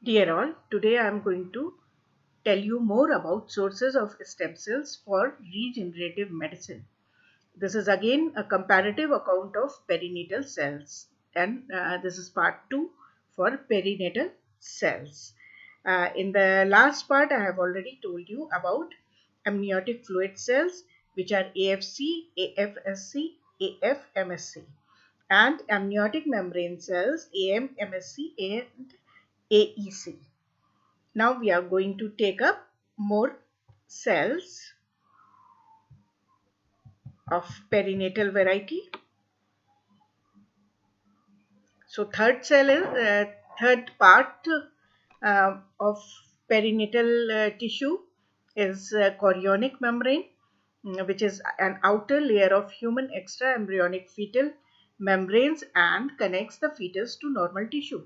Dear all, today I am going to tell you more about sources of stem cells for regenerative medicine. This is again a comparative account of perinatal cells, and this is part 2 for perinatal cells. In the last part, I have already told you about amniotic fluid cells, which are AFC, AFSC, AFMSC, and amniotic membrane cells, AM, MSC, and AEC. Now we are going to take up more cells of perinatal variety. So third part of perinatal tissue is chorionic membrane, which is an outer layer of human extra embryonic fetal membranes and connects the fetus to normal tissue.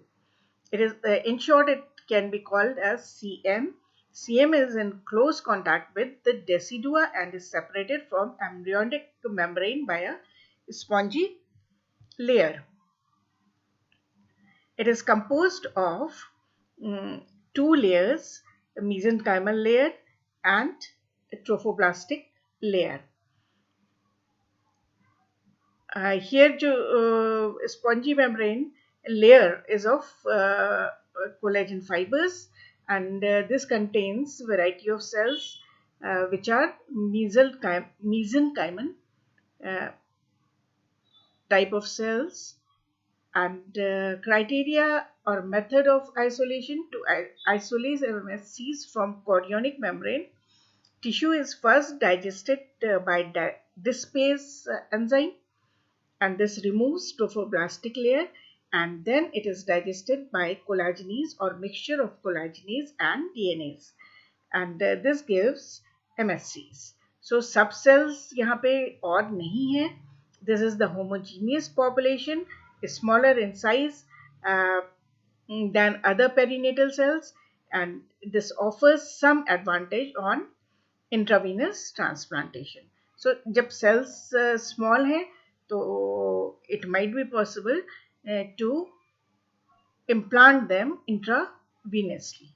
It is, in short, it can be called as CM. CM is in close contact with the decidua and is separated from embryonic membrane by a spongy layer. It is composed of two layers, a mesenchymal layer and a trophoblastic layer. Here, spongy membrane layer is of collagen fibers, and this contains variety of cells which are mesenchymal uh, type of cells, and criteria or method of isolation to isolate MSCs from chorionic membrane tissue is first digested by dispase enzyme, and this removes trophoblastic layer, and then it is digested by collagenase or mixture of collagenase and DNase, and this gives MSCs. So subcells यहाँ पे और नहीं है. This is the homogeneous population, smaller in size than other perinatal cells, and this offers some advantage on intravenous transplantation. So जब cells small हैं तो it might be possible to implant them intravenously.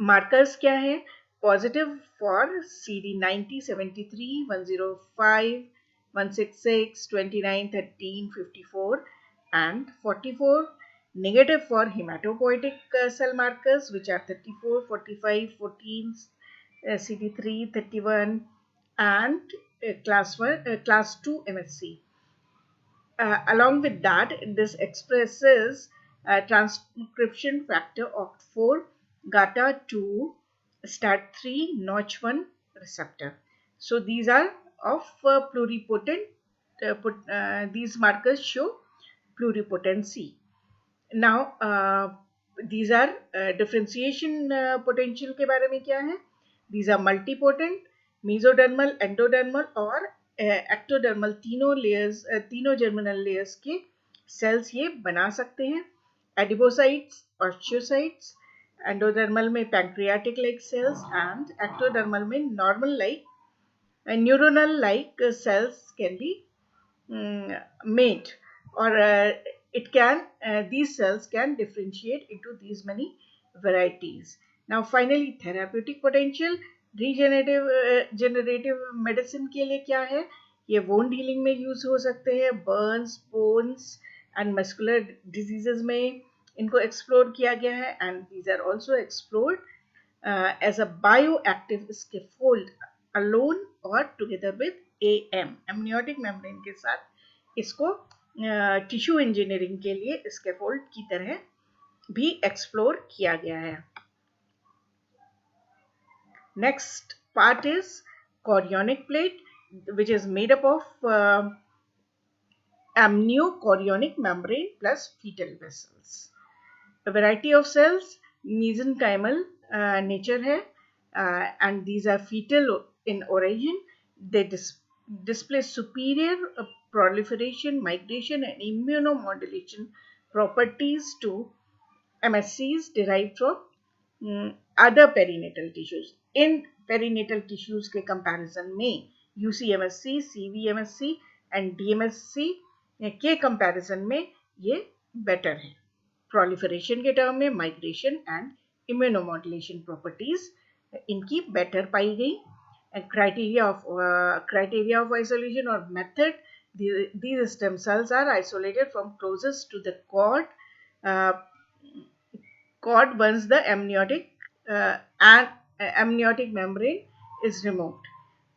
Markers क्या है? Positive for CD90, 73, 105, 166, 29, 13, 54 and 44. Negative for hematopoietic cell markers, which are 34, 45, 14, CD3, 31 and class 2 MSC. Along with that, this expresses transcription factor OCT4, GATA2, STAT3, NOTCH1 receptor. So these are of pluripotent. These markers show pluripotency. Now, these are differentiation potential के बारे में क्या है? These are multipotent, mesodermal, endodermal और ectodermal तीनों layers, तीनों germinal layers के cells ये बना सकते हैं. Adipocytes, osteocytes, endodermal में pancreatic like cells and ectodermal में normal like neuronal like cells can be made, or it can these cells can differentiate into these many varieties. Now finally, therapeutic potential. Regenerative medicine के लिए क्या है? ये wound healing में use हो सकते हैं, burns, bones and muscular diseases में इनको explore किया गया है, and these are also explored as a bioactive scaffold alone or together with AM, amniotic membrane के साथ इसको टिश्यू इंजीनियरिंग के लिए स्कैफोल्ड की तरह भी एक्सप्लोर किया गया है. Next part is chorionic plate, which is made up of amniochorionic membrane plus fetal vessels. A variety of cells, mesenchymal nature है, and these are fetal in origin. They display superior proliferation, migration and immunomodulation properties to MSCs derived from other perinatal tissues. In perinatal tissues के comparison में UCMSC, CVMSC and DMSC के comparison में ये better है. Proliferation के term में migration and immunomodulation properties इनकी better पाई गई. Criteria of isolation or method, these stem cells are isolated from closest to the cord once the amniotic membrane is removed.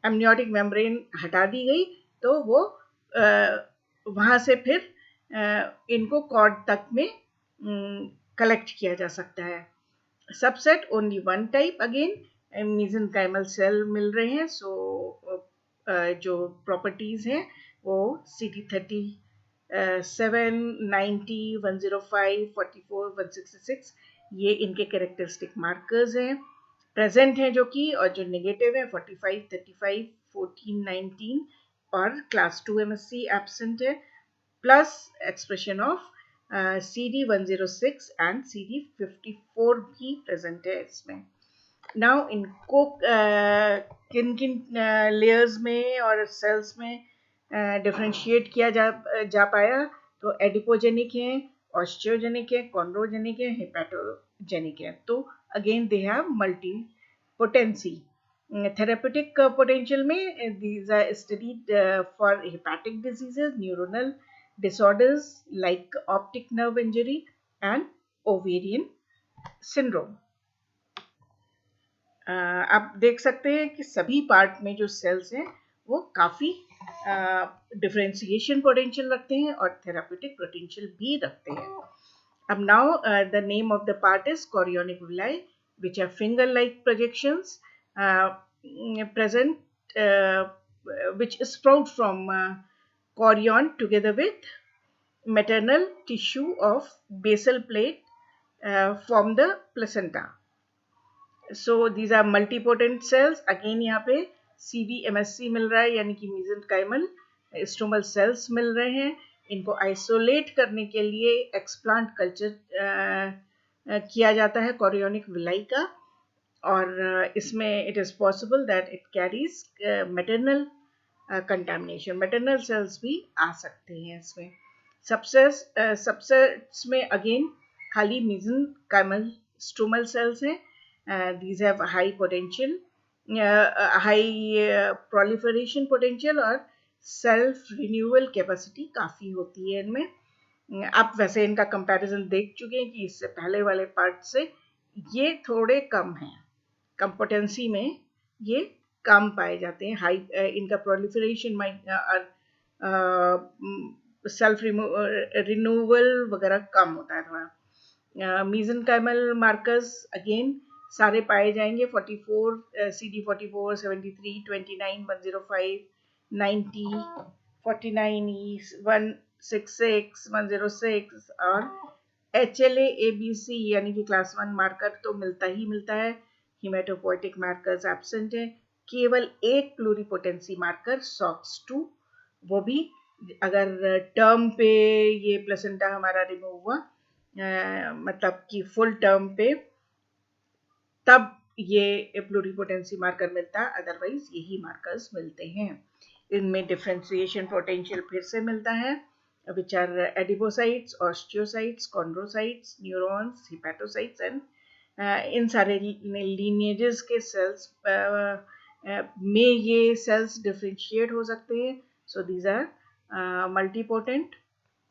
amniotic membrane हटा दी गई तो वो वहां से फिर इनको कॉर्ड तक में कलेक्ट किया जा सकता है. Subset only one type, again mesenchymal cell मिल रहे हैं. सो जो प्रॉपर्टीज हैं वो CD30 7, 90, 105, 44, 166 ये इनके कैरेक्टरिस्टिक मार्कर्स हैं, प्रेजेंट हैं जो कि, और जो नेगेटिव है 45, 35, 14, 19 और क्लास 2 MSC एब्सेंट है, plus expression of CD106 and CD54 भी प्रेजेंट है इसमें. नाउ इनको किन किन लेयर्स में और सेल्स में डिफ्रेंशिएट किया जा पाया, तो एडिपोजेनिक है, ऑस्टियोजेनिक है, कॉन्ड्रोजेनिक है, हेपेटोजेनिक है. तो again they have multi potency. Therapeutic potential में these are studied for hepatic diseases, neuronal disorders like optic nerve injury and ovarian syndrome. आप देख सकते हैं कि सभी पार्ट में जो सेल्स हैं वो काफ़ी डिफरेंशिएशन पोटेंशियल रखते हैं और थेराप्यूटिक पोटेंशियल भी रखते हैं. अब now the name of the part is chorionic villi, which are finger-like projections present, which sprout from chorion together with maternal tissue of basal plate from the placenta. So these are multipotent cells. Again यहाँ पे CDMSC मिल रहा है, यानी कि mesenchymal stromal sales मिल रहे हैं. इनको isolate करने के लिए एक्सप्लांट कल्चर किया जाता है कोरियोनिक विलाई का, और इसमें it is possible that it carries maternal contamination. Maternal cells भी आ सकते हैं इसमें. सबसेट्स में अगेन खाली mesenchymal स्टोमल सेल्स हैं. These have high potential, high proliferation potential और सेल्फ रिन्यूअल कैपेसिटी काफ़ी होती है इनमें. आप वैसे इनका कंपैरिजन देख चुके हैं कि इससे पहले वाले पार्ट से ये थोड़े कम हैं. कम पोटेंसी में ये कम पाए जाते हैं. हाई इनका प्रोलिफरेशन सेल्फ रिन्यूअल वगैरह कम होता है थोड़ा. mesenchymal markers अगेन सारे पाए जाएंगे 44, CD44, 73, 29, 105, 90, 49E, 166, 106 और HLA ABC यानी कि क्लास 1 मार्कर तो मिलता ही मिलता है. हिमेटोपोइटिक मार्कर्स एब्सेंट है. केवल एक प्लूरिपोटेंसी मार्कर SOX2, वो भी अगर टर्म पे ये प्लेसेंटा हमारा रिमूव हुआ, मतलब कि फुल टर्म पे, तब ये प्लूरिपोटेंसी मार्कर मिलता है, अदरवाइज यही मार्कर्स मिलते हैं. इनमें डिफरेंशिएशन पोटेंशियल फिर से मिलता है, which are adipocytes, osteocytes, chondrocytes, neurons, hepatocytes and इन सारे lineages के सेल्स में ये सेल्स डिफरेंशिएट हो सकते हैं. सो these are multipotent,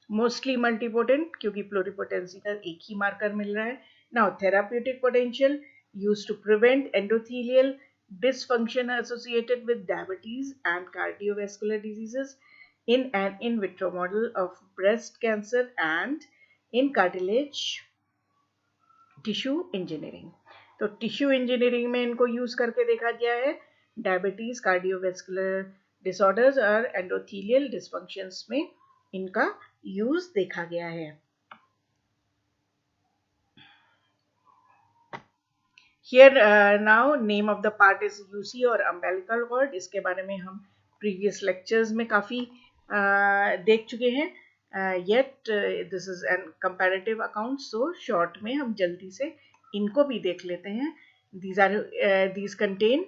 mostly multipotent, क्योंकि प्लूरिपोटेंसी का एक ही मार्कर मिल रहा है. Now therapeutic potential used to prevent endothelial dysfunction associated with diabetes and cardiovascular diseases in an in vitro model of breast cancer and in cartilage tissue engineering. तो tissue engineering में इनको use करके देखा गया है. Diabetes, cardiovascular disorders और endothelial dysfunctions में इनका यूज देखा गया है. Here now name of the part is UC और umbilical cord. इसके बारे में हम previous lectures में काफ़ी देख चुके हैं. Yet this is an comparative account, so short में हम जल्दी से इनको भी देख लेते हैं. These contain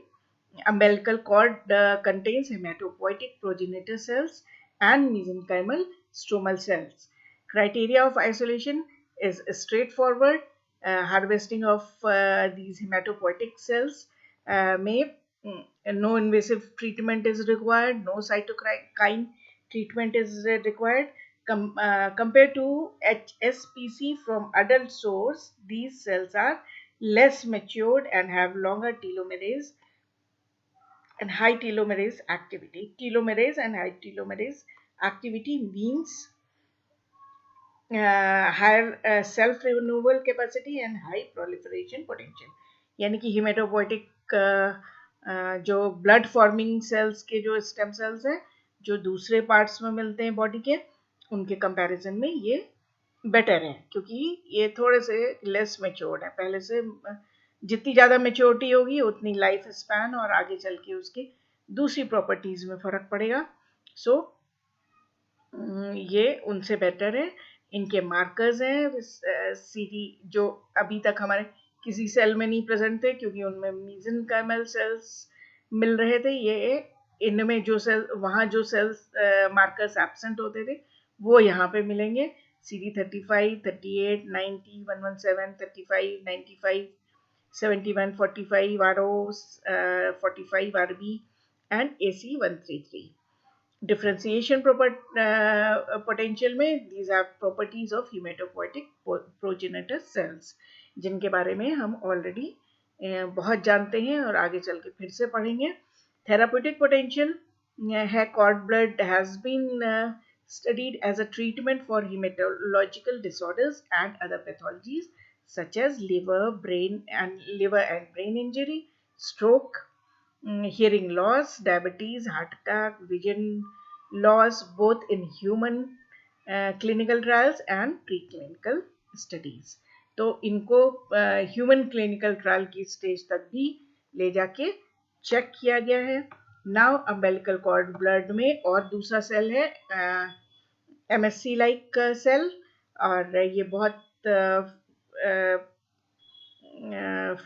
umbilical cord contains hematopoietic progenitor cells and mesenchymal stromal cells. Criteria of isolation is straightforward. Harvesting of these hematopoietic cells may no invasive treatment is required, no cytokine treatment is required. Compared to HSPC from adult source, these cells are less matured and have longer telomerase and high telomerase activity. Telomerase and high telomerase activity means higher self renewal capacity and high proliferation potential. यानी कि haematopoietic जो blood forming sales के जो stem cells हैं जो दूसरे parts में मिलते हैं बॉडी के, उनके कंपैरिजन में ये बेटर है क्योंकि ये थोड़े से लेस मेच्योर्ड है पहले से। जितनी ज़्यादा मेच्योरिटी होगी उतनी लाइफ स्पैन और आगे चल के उसकी दूसरी प्रॉपर्टीज में फर्क पड़ेगा। सो ये उनसे बेटर है। इनके मार्कर्स हैं सीडी जो अभी तक हमारे किसी सेल में नहीं प्रेजेंट थे क्योंकि उनमें मीसेनकाइमल सेल्स मिल रहे थे। ये इनमें जो सेल वहाँ जो सेल्स मार्कर्स एब्सेंट होते थे वो यहाँ पे मिलेंगे। CD35, 38, 90, 117, 35, 95, 71, 45 RO, 45 RB and AC133. Differentiation potential में these are properties of hematopoietic progenitor cells जिनके बारे में हम already बहुत जानते हैं और आगे चल के फिर से पढ़ेंगे। Therapeutic potential है cord blood has been studied as a treatment for hematological disorders and other pathologies such as liver and brain injury, stroke, hearing loss, diabetes, heart attack, vision loss, both in human clinical trials and preclinical studies. तो इनको human clinical trial की stage तक भी ले जाके check किया गया है। नाउ अम्बिलिकल कॉर्ड ब्लड में और दूसरा सेल है MSC लाइक सेल और ये बहुत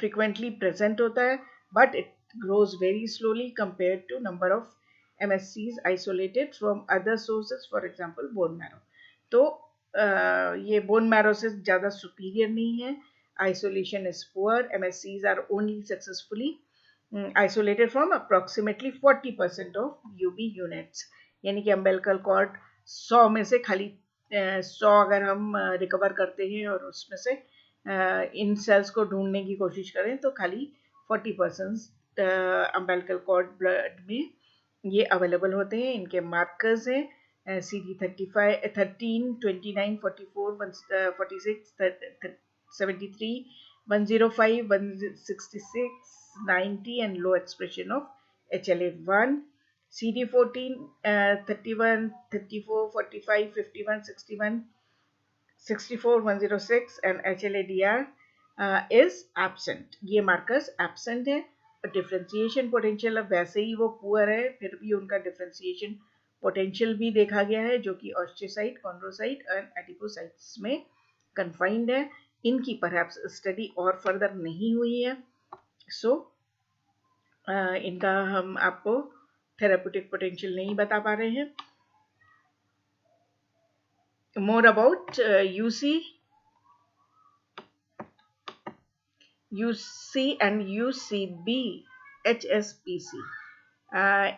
frequently present होता है but it grows very slowly compared to number of MSCs isolated from other sources, for example bone marrow. तो ये bone marrow से ज़्यादा superior नहीं है। Isolation is poor. MSCs are only successfully isolated from approximately 40% of UB units. यानी कि umbilical cord 100 में से खाली 100 अगर हम रिकवर करते हैं और उसमें से इन सेल्स को ढूंढने की कोशिश करें तो खाली 40% अम्बिलिकल कॉर्ड ब्लड में ये अवेलेबल होते हैं। इनके मार्कर्स हैं CD35, 13, 29, 44, 46, 73, 105, 166, 90 and low expression of HLA1, CD14, 31, 34, 45, 51, 61, 64, 106 and HLA-DR is absent. ये markers absent है। डिफ्रेंसिएशन पोटेंशियल अब वैसे ही वो पुअर है फिर भी उनका डिफ्रेंसिएशन पोटेंशियल भी देखा गया है जो कि ऑस्टियोसाइट, कॉन्ड्रोसाइट एंड एडिपोसाइट्स में कन्फाइंड है। इनकी परहैप्स स्टडी और फर्दर नहीं हुई है। सो इनका हम आपको थेराप्यूटिक पोटेंशियल नहीं बता पा रहे हैं। More about UC and UCB HSPC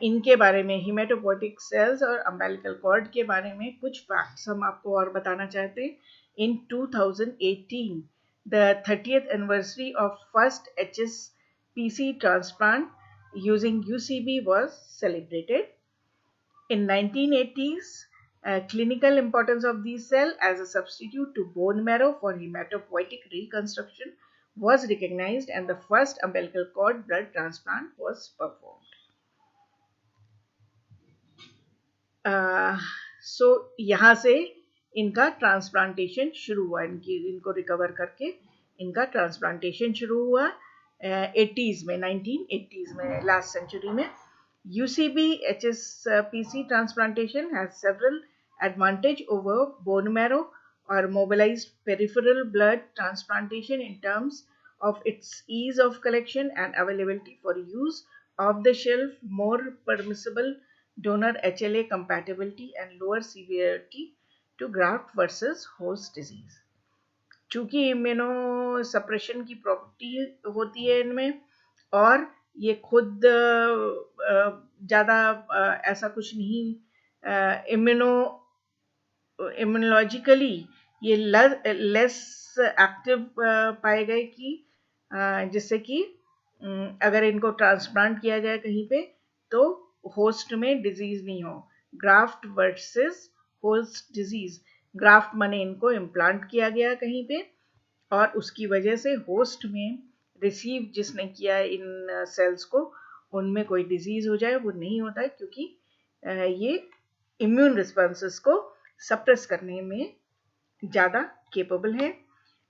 इनके बारे में हिमेटोपोइटिक सेल्स और अम्बिलिकल कॉर्ड के बारे में कुछ फैक्ट्स हम आपको और बताना चाहते हैं। In 2018, the 30th anniversary of first HSPC transplant using UCB was celebrated. In 1980s, clinical importance of these cells as a substitute to bone marrow for hematopoietic reconstruction was recognized and the first umbilical cord blood transplant was performed. So यहाँ से इनका transplantation शुरू हुआ। इनको recover करके इनका transplantation शुरू हुआ 80s में, 1980s में, लास्ट सेंचुरी में। UCB HSPC transplantation has several advantage over bone marrow or mobilized peripheral blood transplantation in terms of its ease of collection and availability for use, off the shelf, more permissible donor HLA compatibility and lower severity to graft versus host disease. चूंकि immuno suppression की property होती है इनमें, और ये खुद ज़्यादा ऐसा कुछ नहीं, इम्यूनो इम्यूनोलॉजिकली ये लेस एक्टिव पाए गए कि जिससे कि अगर इनको ट्रांसप्लांट किया जाए कहीं पे तो होस्ट में डिजीज नहीं हो। Graft versus host disease, graft माने इनको इम्प्लांट किया गया कहीं पे, और उसकी वजह से होस्ट में रिसीव जिसने किया इन सेल्स को, उनमें कोई डिजीज हो जाए वो नहीं होता है, क्योंकि ये इम्यून रिस्पॉन्सेस को सप्रेस करने में ज़्यादा केपेबल है।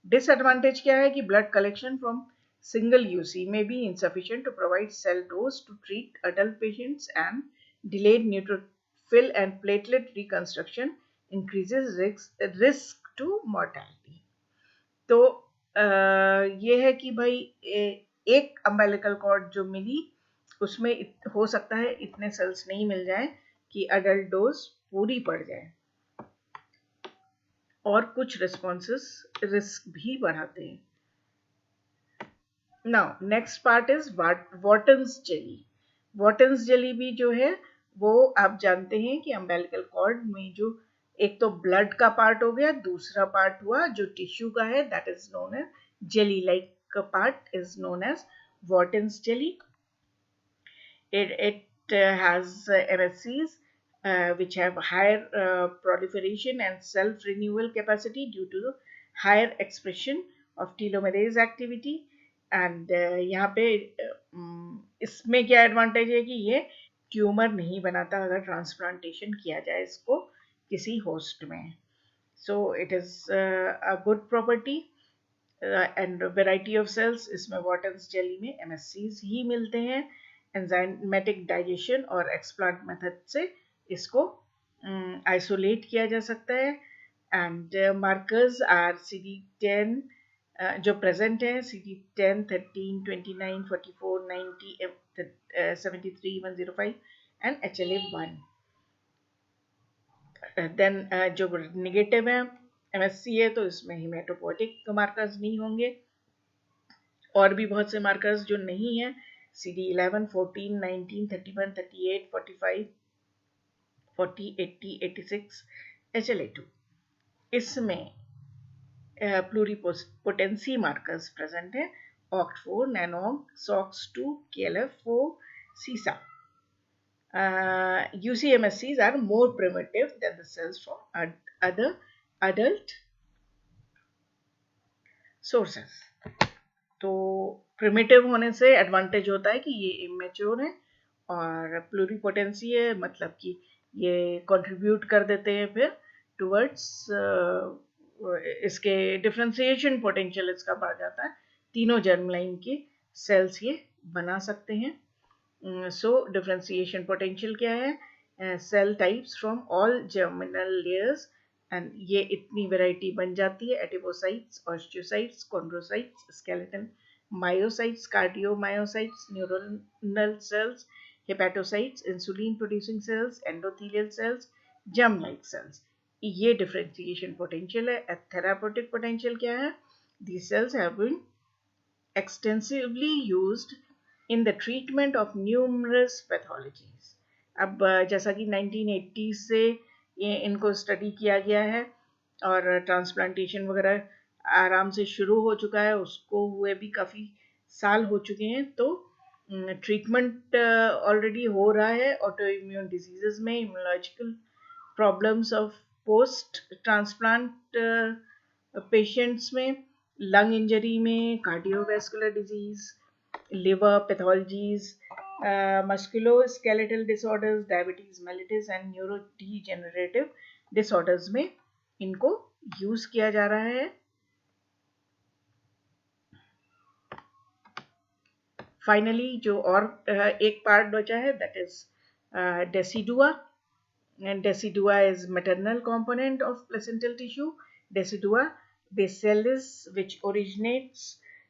डिसएडवांटेज क्या है कि blood collection from single UC may be insufficient to provide cell dose to treat adult patients, and delayed neutrophil and platelet reconstruction increases risk to mortality. तो ये है कि भाई एक अम्बिलिकल कॉर्ड जो मिली उसमें हो सकता है इतने सेल्स नहीं मिल जाए कि अडल्ट डोज पूरी पड़ जाए, और कुछ रिस्पॉन्सेस रिस्क भी बढ़ाते हैं। Now next part is वॉटन्स jelly. वॉटन्स jelly भी जो है वो आप जानते हैं कि अम्बिलिकल कॉर्ड में जो एक तो ब्लड का पार्ट हो गया, दूसरा पार्ट हुआ जो टिश्यू का है, that is known as jelly like part is known as Wharton's jelly. It has MSCs which have higher proliferation and self-renewal capacity due to the higher expression of telomerase activity. And यहाँ पे इसमें क्या advantage है कि ये tumour नहीं बनाता अगर ट्रांसप्लांटेशन किया जाए इसको किसी होस्ट में. So it is a good property and variety of cells. इसमें वॉटन्स जेली में MSCs ही मिलते हैं. एंजाइमेटिक डाइजेशन और एक्सप्लांट मेथड से इसको आइसोलेट किया जा सकता है. एंड मार्कर्स आर CD10 जो प्रेजेंट है, CD10, 13, 29, 44, 90, 73, 105 एंड HLA1. देन जो निगेटिव है MSC है तो इसमें हिमेटोपोटिक मार्कर्स नहीं होंगे. और भी बहुत से मार्कर्स जो नहीं है, CD11, 14, 19, 31, 38, 45, 40, 80, 86, HLA2. इसमें प्लूरिपोटेंसी मार्कर्स प्रेजेंट है, OCT4, NANOG, SOX2, KLF4, CISA. UCMSCs are more primitive than the cells from other adult sources. तो प्रिमिटिव होने से एडवांटेज होता है कि ये इमेच्योर है, और प्लूरिपोटेंसी है मतलब कि ये कंट्रीब्यूट कर देते हैं फिर टुवर्ड्स इसके डिफरेंशिएशन पोटेंशियल इसका बढ़ जाता है. तीनों जर्म लाइन के सेल्स ये बना सकते हैं. सो डिफरेंशिएशन पोटेंशियल क्या है? Cell types from all germinal layers, and ये इतनी वैरायटी बन जाती है: adipocytes, osteocytes, chondrocytes, skeleton myocytes, cardiomyocytes, neuronal cells, hepatocytes, insulin producing cells, endothelial cells, germ like cells. ये डिफरेंशिएशन पोटेंशियल है. थेराप्यूटिक पोटेंशियल क्या है? These cells have been extensively used in the treatment of numerous pathologies. अब जैसा कि 1980 से ये इनको स्टडी किया गया है और ट्रांसप्लांटेशन वगैरह आराम से शुरू हो चुका है, उसको हुए भी काफ़ी साल हो चुके हैं. तो ट्रीटमेंट ऑलरेडी हो रहा है ऑटो इम्यून डिजीजेस में, immunological problems of post transplant patients में, लंग इंजरी में, cardiovascular disease, liver pathologies, musculoskeletal disorders, diabetes mellitus and neurodegenerative disorders में इनको यूज किया जा रहा है. फाइनली जो और एक पार्ट बचा है, that is decidua. And decidua is maternal component of placental tissue. Decidua bacillus, which originates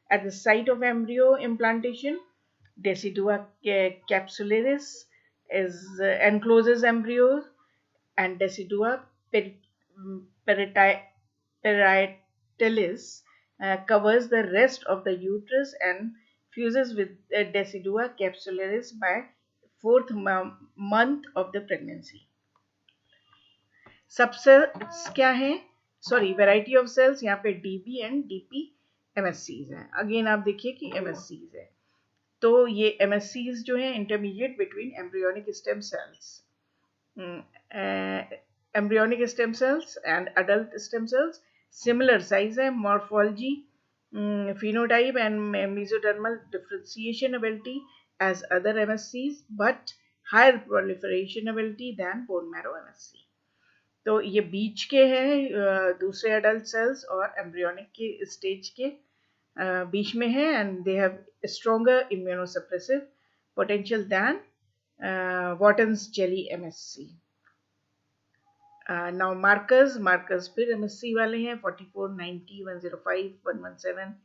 at the site of embryo implantation. Decidua capsularis is encloses embryos, and Decidua talus covers the rest of the uterus and fuses with decidua capsularis by fourth month of the pregnancy. Subcells क्या है? Sorry, variety of sales यहाँ पे dB and DP एमएससीज है. Again आप देखिए कि एमएससीज है, तो ये एमएससीज जो है intermediate between embryonic stem cells, embryonic stem cells and adult stem cells, similar size है, morphology, phenotype and mesodermal differentiation ability as other MSCs, but higher proliferation ability than bone marrow MSC. तो ये बीच के हैं, दूसरे adult cells और embryonic के stage के बीच में है, and they have stronger immunosuppressive potential than Wharton's jelly MSC. Now markers फिर एमएससी वाले हैं 44, 90, 105, 117,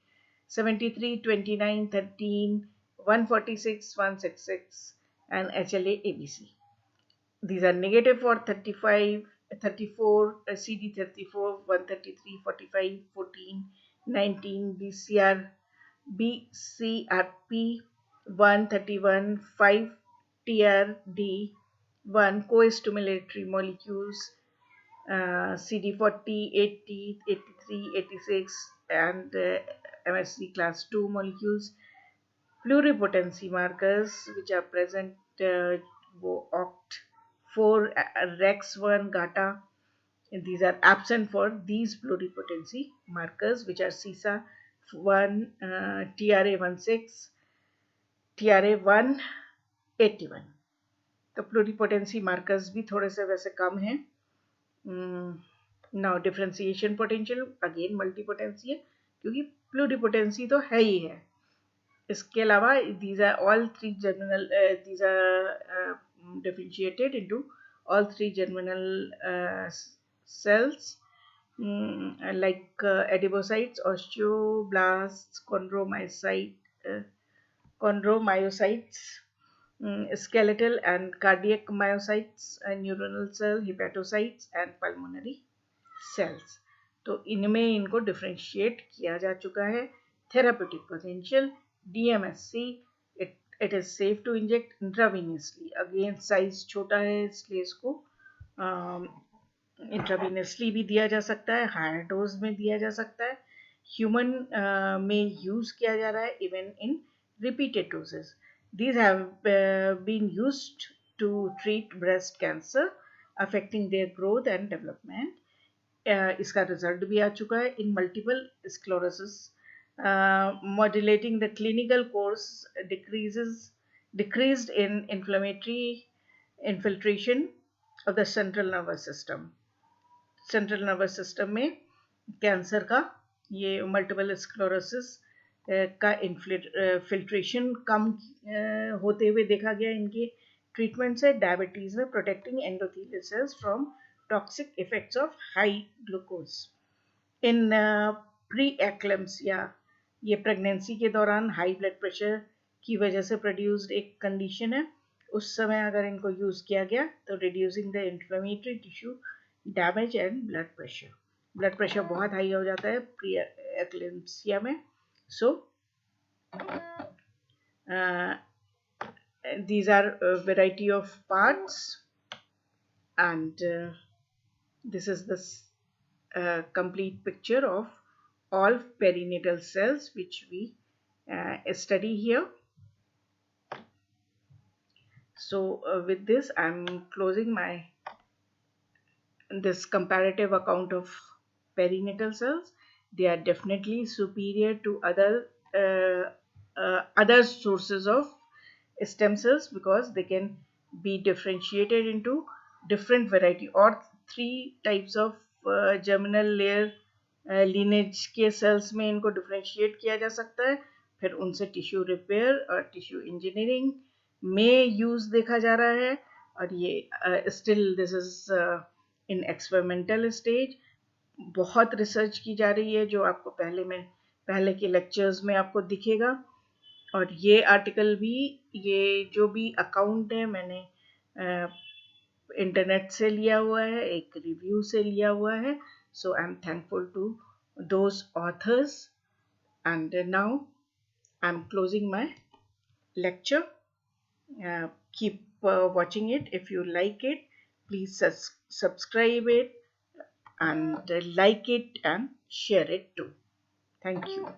73, 29, 13, 146, 166 and HLA ABC. These are negative for 35, 34, CD34, 133, 45, 14, 19, BCRP, 131, 5 TRD1 co-stimulatory molecules, CD40, 80, 83, 86 and MSC class 2 molecules. Pluripotency markers which are present OCT4, REX1, GATA, and these are absent for these pluripotency markers which are CISA1, TRA16, TRA1, 81. तो pluripotency markers भी थोड़े से वैसे कम हैं. Now differentiation potential again multipotency है, क्योंकि pluripotency तो है ही है. इसके अलावा these are all three germinal, these are differentiated into all three germinal cells, like adipocytes, osteoblasts, chondromyocytes, skeletal and cardiac myocytes, neuronal cell, hepatocytes and pulmonary cells. तो इनमें इनको डिफ्रेंशिएट किया जा चुका है. Therapeutic potential DMSC, it is safe to inject intravenously. Again size छोटा है इसलिए इसको इंट्रावेनसली भी दिया जा सकता है, हायर डोज में दिया जा सकता है, ह्यूमन में यूज किया जा रहा है even in repeated doses. These have been used to treat breast cancer affecting their growth and development. इसका रिजल्ट भी आ चुका है इन multiple sclerosis. Modulating the clinical course decreased in inflammatory infiltration of the central nervous system. Central nervous system में cancer का ये multiple sclerosis का filtration कम होते हुए देखा गया इनके ट्रीटमेंट से. डायबिटीज में protecting endothelial cells from toxic effects of high glucose. In pre-eclampsia, ये प्रेगनेंसी के दौरान हाई ब्लड प्रेशर की वजह से प्रोड्यूस्ड एक कंडीशन है. उस समय अगर इनको यूज किया गया तो reducing the inflammatory tissue damage and blood pressure. Blood pressure बहुत हाई हो जाता है प्री-एक्लेम्सिया में. So these are a variety of parts, and this is the complete picture of all perinatal cells which we study here. So with this I'm closing this comparative account of perinatal cells. They are definitely superior to other sources of stem cells because they can be differentiated into different variety or 3 types of germinal layer lineage के cells में इनको differentiate किया जा सकता है. फिर उनसे tissue repair और tissue engineering में यूज देखा जा रहा है. और ये still this is in experimental stage. बहुत रिसर्च की जा रही है जो आपको पहले के लेक्चर्स में आपको दिखेगा. और ये आर्टिकल भी, ये जो भी अकाउंट है मैंने इंटरनेट से लिया हुआ है, एक रिव्यू से लिया हुआ है. So I am thankful to those authors. And now I'm closing my lecture. Keep watching it. If you like it, please subscribe it and like it and share it too. Thank you.